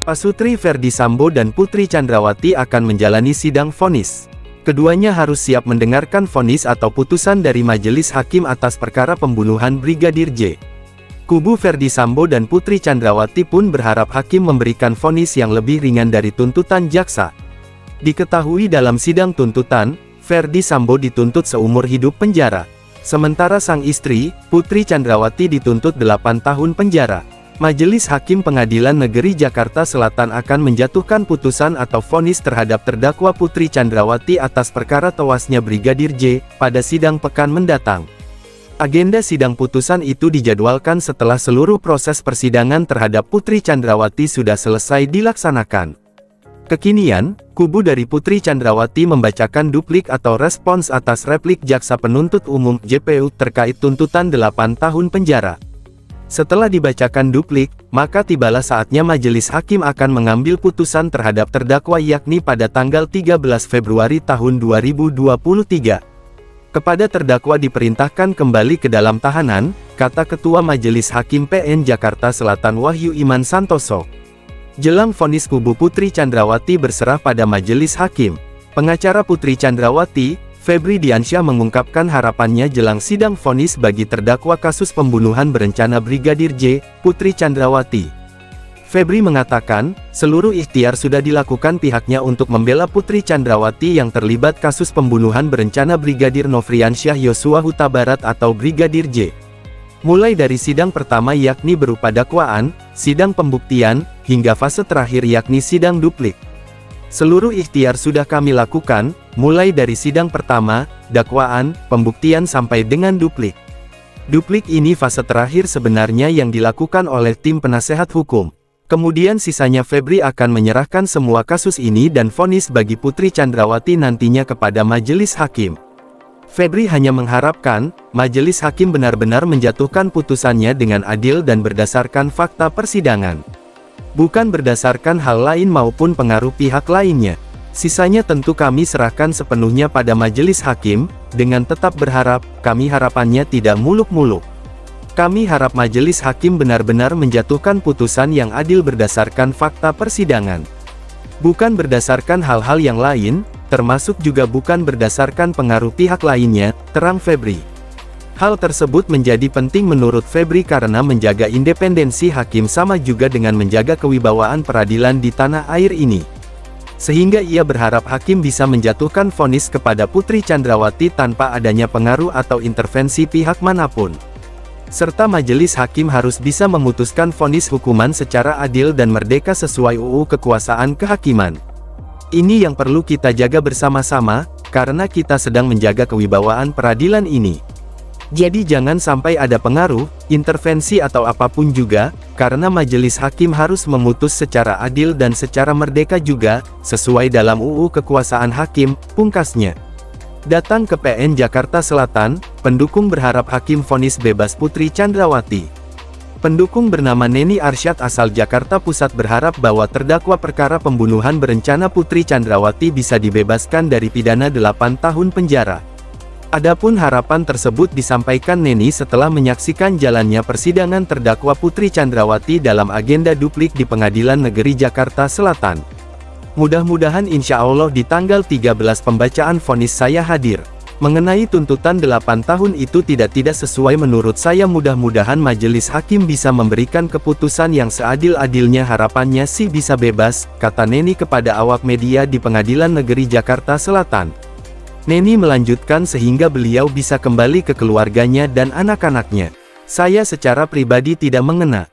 Pasutri Ferdy Sambo dan Putri Chandrawati akan menjalani sidang vonis. Keduanya harus siap mendengarkan vonis atau putusan dari majelis hakim atas perkara pembunuhan Brigadir J. Kubu Ferdy Sambo dan Putri Chandrawati pun berharap hakim memberikan vonis yang lebih ringan dari tuntutan jaksa. Diketahui dalam sidang tuntutan, Ferdy Sambo dituntut seumur hidup penjara. Sementara sang istri, Putri Chandrawati dituntut 8 tahun penjara. Majelis Hakim Pengadilan Negeri Jakarta Selatan akan menjatuhkan putusan atau vonis terhadap terdakwa Putri Chandrawati atas perkara tewasnya Brigadir J, pada sidang pekan mendatang. Agenda sidang putusan itu dijadwalkan setelah seluruh proses persidangan terhadap Putri Chandrawati sudah selesai dilaksanakan. Kekinian, kubu dari Putri Chandrawati membacakan duplik atau respons atas replik Jaksa Penuntut Umum (JPU) terkait tuntutan 8 tahun penjara. Setelah dibacakan duplik, maka tibalah saatnya majelis hakim akan mengambil putusan terhadap terdakwa yakni pada tanggal 13 Februari tahun 2023. Kepada terdakwa diperintahkan kembali ke dalam tahanan, kata Ketua Majelis Hakim PN Jakarta Selatan Wahyu Iman Santoso. Jelang vonis kubu Putri Chandrawati berserah pada majelis hakim, pengacara Putri Chandrawati, Febri Diansyah mengungkapkan harapannya jelang sidang vonis bagi terdakwa kasus pembunuhan berencana Brigadir J, Putri Chandrawati. Febri mengatakan, seluruh ikhtiar sudah dilakukan pihaknya untuk membela Putri Chandrawati yang terlibat kasus pembunuhan berencana Brigadir Nofriansyah Yosua Huta Barat atau Brigadir J. Mulai dari sidang pertama yakni berupa dakwaan, sidang pembuktian, hingga fase terakhir yakni sidang duplik. Seluruh ikhtiar sudah kami lakukan, mulai dari sidang pertama, dakwaan, pembuktian sampai dengan duplik. Duplik ini fase terakhir sebenarnya yang dilakukan oleh tim penasehat hukum. Kemudian sisanya Febri akan menyerahkan semua kasus ini dan vonis bagi Putri Chandrawati nantinya kepada majelis hakim. Febri hanya mengharapkan, majelis hakim benar-benar menjatuhkan putusannya dengan adil dan berdasarkan fakta persidangan. Bukan berdasarkan hal lain maupun pengaruh pihak lainnya. Sisanya tentu kami serahkan sepenuhnya pada majelis hakim, dengan tetap berharap, kami harapannya tidak muluk-muluk. Kami harap majelis hakim benar-benar menjatuhkan putusan yang adil berdasarkan fakta persidangan. Bukan berdasarkan hal-hal yang lain, termasuk juga bukan berdasarkan pengaruh pihak lainnya, terang Febri. Hal tersebut menjadi penting menurut Febri karena menjaga independensi hakim sama juga dengan menjaga kewibawaan peradilan di tanah air ini. Sehingga ia berharap hakim bisa menjatuhkan vonis kepada Putri Chandrawati tanpa adanya pengaruh atau intervensi pihak manapun. Serta majelis hakim harus bisa memutuskan vonis hukuman secara adil dan merdeka sesuai UU Kekuasaan Kehakiman. Ini yang perlu kita jaga bersama-sama, karena kita sedang menjaga kewibawaan peradilan ini. Jadi jangan sampai ada pengaruh, intervensi atau apapun juga, karena majelis hakim harus memutus secara adil dan secara merdeka juga, sesuai dalam UU Kekuasaan Hakim, pungkasnya. Datang ke PN Jakarta Selatan, pendukung berharap hakim vonis bebas Putri Chandrawati. Pendukung bernama Neni Arsyad asal Jakarta Pusat berharap bahwa terdakwa perkara pembunuhan berencana Putri Chandrawati bisa dibebaskan dari pidana 8 tahun penjara. Adapun harapan tersebut disampaikan Neni setelah menyaksikan jalannya persidangan terdakwa Putri Chandrawati dalam agenda duplik di Pengadilan Negeri Jakarta Selatan. Mudah-mudahan insya Allah di tanggal 13 pembacaan vonis saya hadir. Mengenai tuntutan 8 tahun itu tidak sesuai menurut saya, mudah-mudahan majelis hakim bisa memberikan keputusan yang seadil-adilnya, harapannya sih bisa bebas, kata Neni kepada awak media di Pengadilan Negeri Jakarta Selatan. Neni melanjutkan sehingga beliau bisa kembali ke keluarganya dan anak-anaknya. Saya secara pribadi tidak mengena